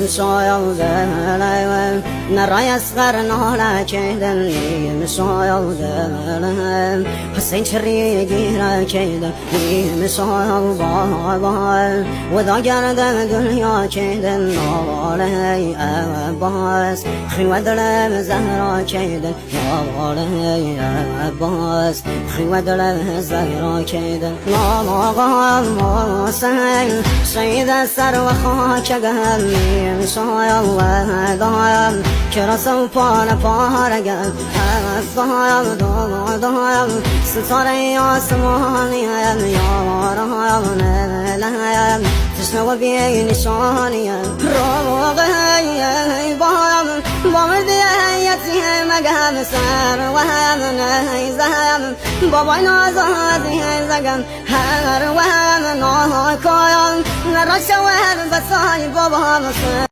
مسايا ذلك نرى يصغر نهلا كيدا مسايا ذلك حسين شريقي را كيدا مسايا بابا وذا قرد دنيا كيدا نوالي أباس خيوة دلم زهرا كيدا نوالي أباس خيوة دلم زهرا كيدا نوالي سيد السر وخاك قلبي مسايا وذايا كرسو بالا بارقل الضايا ضايا ستاري آسماني يا ورايا نلايا تسنو بي نشاني روغي بايا بامردي يتي مقام سر وهم نيزهم بابا نازادي زقم هر وهم ناكايا نرشوه بساي بابا مصر